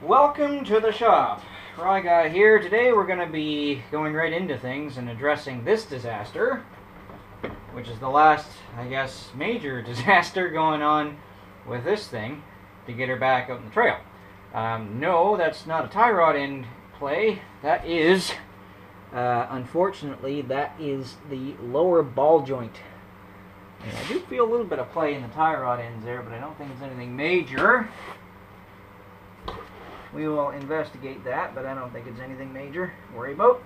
Welcome to the shop. Fry Guy here. Today we're going to be going right into things and addressing this disaster, which is the last, I guess, major disaster going on with this thing to get her back out in the trail. No, that's not a tie rod end play. That is, unfortunately, that is the lower ball joint. And I do feel a little bit of play in the tie rod ends there, but I don't think it's anything major. We will investigate that, but I don't think it's anything major to worry about.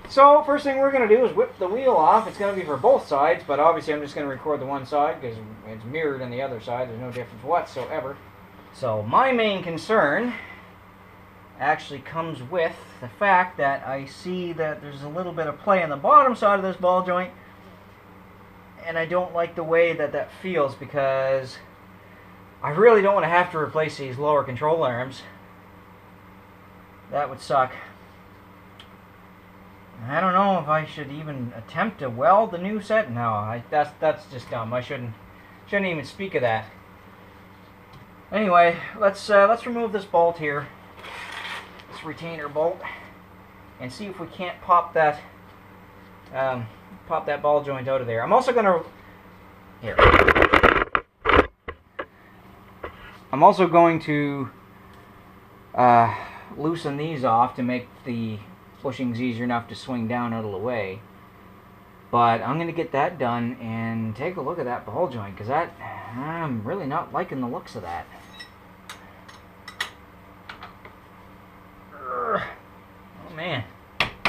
So, first thing we're going to do is whip the wheel off. It's going to be for both sides, but obviously I'm just going to record the one side because it's mirrored on the other side. There's no difference whatsoever. So, my main concern actually comes with the fact that I see that there's a little bit of play on the bottom side of this ball joint, and I don't like the way that that feels because I really don't want to have to replace these lower control arms. That would suck. I don't know if I should even attempt to weld the new set. No, that's just dumb. I shouldn't even speak of that. Anyway, let's remove this bolt here, this retainer bolt, and see if we can't pop that ball joint out of there. I'm also gonna I'm also going to loosen these off to make the bushings easier enough to swing down out of the way. But I'm going to get that done and take a look at that ball joint, because I'm really not liking the looks of that. Oh man. I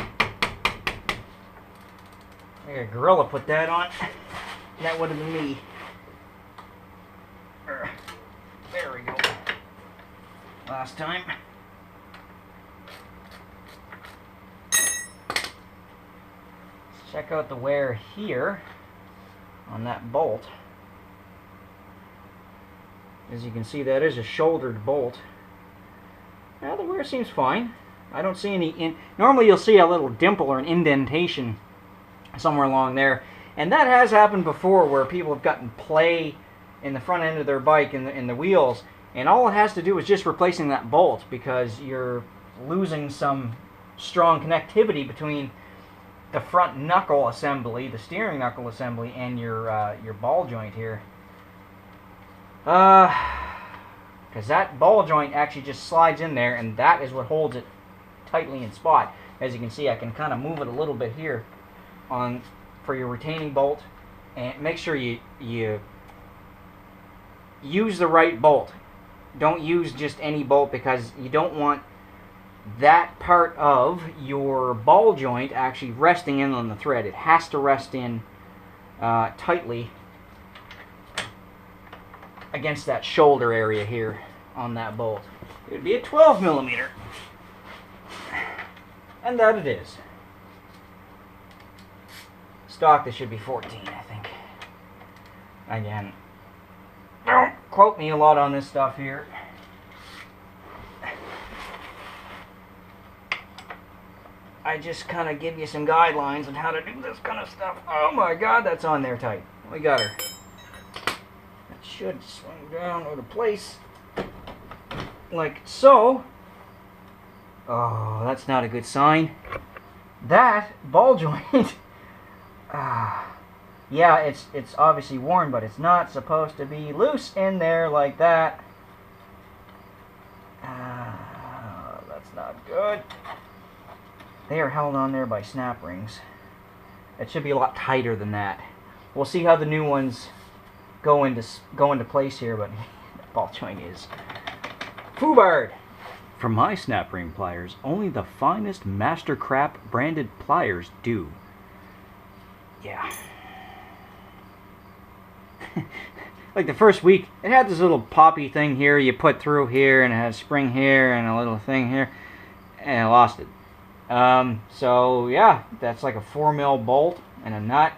got a gorilla put that on. That would have been me. There we go. Last time. Let's check out the wear here on that bolt. As you can see, that is a shouldered bolt. Now the wear seems fine. I don't see any normally you'll see a little dimple or an indentation somewhere along there, and that has happened before where people have gotten play in the front end of their bike in the wheels, and all it has to do is just replacing that bolt, because you're losing some strong connectivity between the front knuckle assembly, the steering knuckle assembly, and your ball joint here. Because that ball joint actually just slides in there, and that is what holds it tightly in spot. As you can see, I can kind of move it a little bit here for your retaining bolt, and make sure you use the right bolt. Don't use just any bolt, because you don't want that part of your ball joint actually resting in on the thread. It has to rest in tightly against that shoulder area here on that bolt. It would be a 12 millimeter, and that it is. Stock, this should be 14, I think. Again, don't quote me a lot on this stuff here. I just kind of give you some guidelines on how to do this kind of stuff. Oh my God, that's on there tight. We got her. That should swing down out of place, like so. Oh, that's not a good sign. That ball joint. Yeah, it's obviously worn, but it's not supposed to be loose in there like that. That's not good. They are held on there by snap rings. It should be a lot tighter than that. We'll see how the new ones go into place here, but that ball joint is foobarred. For my snap ring pliers, only the finest Mastercraft branded pliers do. Yeah. Like the first week, it had this little poppy thing here you put through here, and it had a spring here and a little thing here, and I lost it. So yeah, that's like a 4mm bolt and a nut,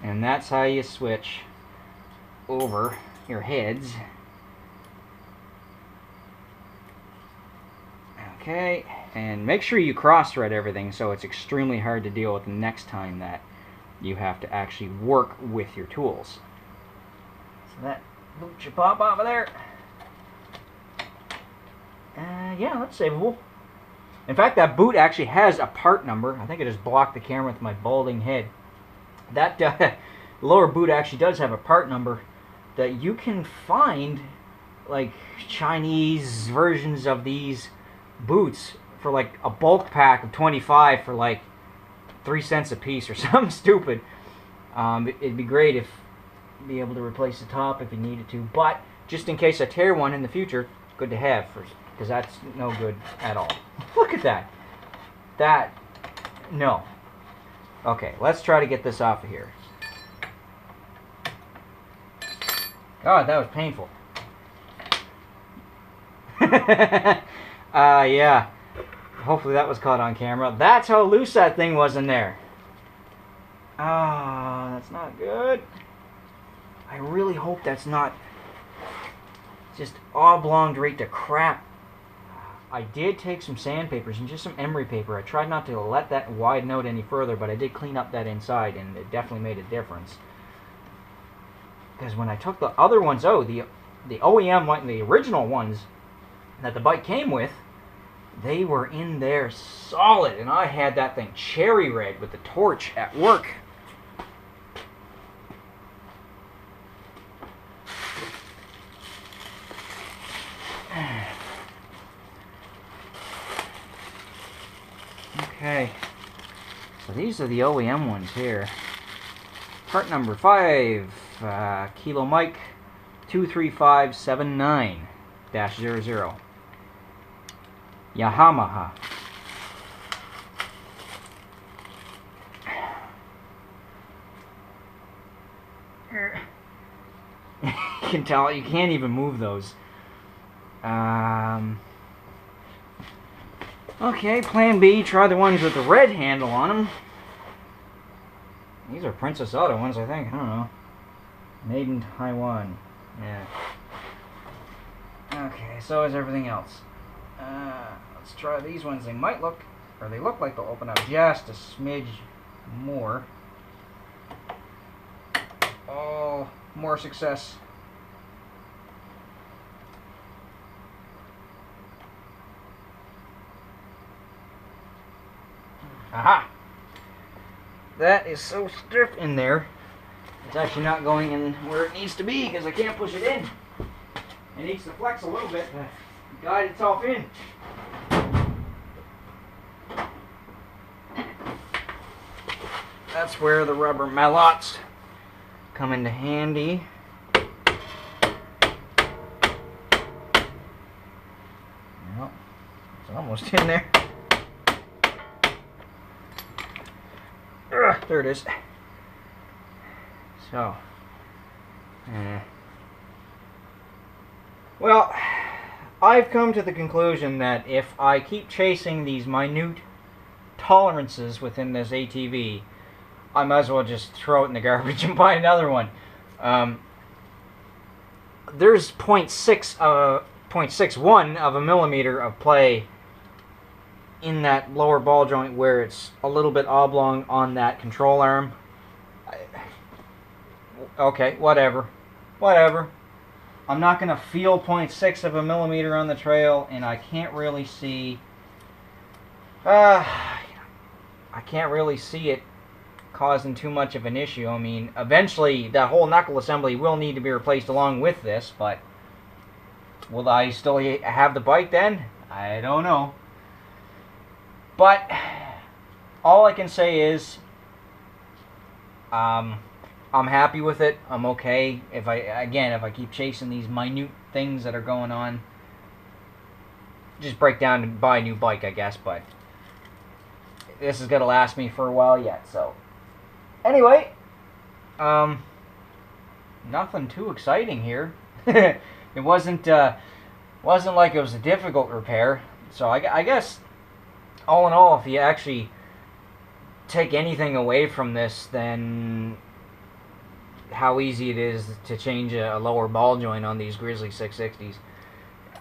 and that's how you switch over your heads. Okay, and make sure you cross thread everything so it's extremely hard to deal with the next time that you have to actually work with your tools. So that boot should pop off of there. Yeah, that's savable. In fact, that boot actually has a part number. I think I just blocked the camera with my balding head. That lower boot actually does have a part number that you can find, like Chinese versions of these boots for like a bulk pack of 25 for like 3 cents a piece or something stupid. It'd be great if be able to replace the top if you needed to, but just in case I tear one in the future, good to have, because that's no good at all. Look at that. That, no. Okay, let's try to get this off of here. God, that was painful. Yeah. Hopefully that was caught on camera. That's how loose that thing was in there. Ah, that's not good. I really hope that's not just oblonged right to crap. I did take some sandpapers and just some emery paper. I tried not to let that widen out any further, but I did clean up that inside, and it definitely made a difference. Because when I took the other ones out, the OEM, like the original ones that the bike came with, they were in there solid, and I had that thing cherry red with the torch at work. Okay, so these are the OEM ones here. Part number 5, Kilo Mike 23579-00. Yamaha. You can tell you can't even move those. Okay, plan B, try the ones with the red handle on them. These are Princess Auto ones, I think. I don't know. Made in Taiwan. Yeah. Okay, so is everything else. Let's try these ones. They might look, or they look like they'll open up just a smidge more. Oh, more success. Aha! That is so stiff in there. It's actually not going in where it needs to be because I can't push it in. It needs to flex a little bit to guide itself in. That's where the rubber mallets come into handy. Well, it's almost in there. There it is. So, well, I've come to the conclusion that if I keep chasing these minute tolerances within this ATV, I might as well just throw it in the garbage and buy another one. There's 0.61 of a millimeter of play in that lower ball joint where it's a little bit oblong on that control arm. Okay, whatever. I'm not going to feel 0.6 of a millimeter on the trail, and I can't really see... I can't really see it causing too much of an issue. I mean, eventually that whole knuckle assembly will need to be replaced along with this, but will I still have the bike then? I don't know. But all I can say is I'm happy with it. I'm okay. If I keep chasing these minute things that are going on, just break down and buy a new bike, I guess. But this is gonna last me for a while yet. So anyway, nothing too exciting here. It wasn't like it was a difficult repair. So I guess, all in all, if you actually take anything away from this, then how easy it is to change a lower ball joint on these Grizzly 660s.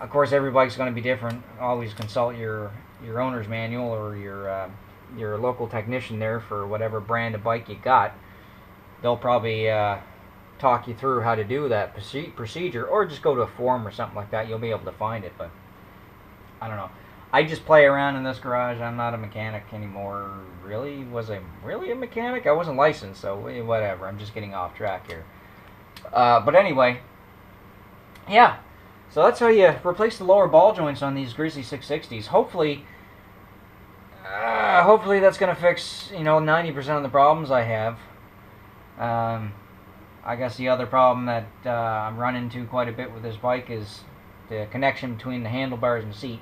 Of course, every bike's going to be different. Always consult your owner's manual or your local technician there for whatever brand of bike you got. They'll probably talk you through how to do that procedure, or just go to a forum or something like that. You'll be able to find it. But I don't know. I just play around in this garage. I'm not a mechanic anymore. Really? Was I really a mechanic? I wasn't licensed, so whatever. I'm just getting off track here. But anyway, yeah. So that's how you replace the lower ball joints on these Grizzly 660s. Hopefully that's going to fix, 90% of the problems I have. I guess the other problem that I'm running into quite a bit with this bike is the connection between the handlebars and the seat.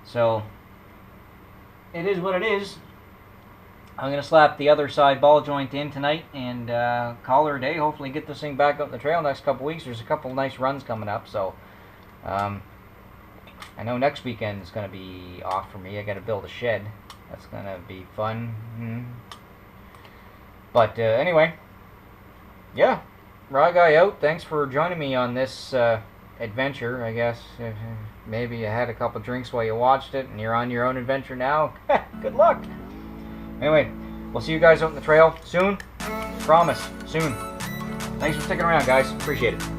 So, it is what it is. I'm going to slap the other side ball joint in tonight and call her a day. Hopefully get this thing back up the trail next couple weeks. There's a couple nice runs coming up, so I know next weekend is going to be off for me. I got to build a shed. That's going to be fun. But anyway, yeah, Raw Guy out. Thanks for joining me on this adventure, I guess. Maybe you had a couple drinks while you watched it and you're on your own adventure now. Good luck. Anyway, we'll see you guys out in the trail soon. Promise, soon. Thanks for sticking around, guys. Appreciate it.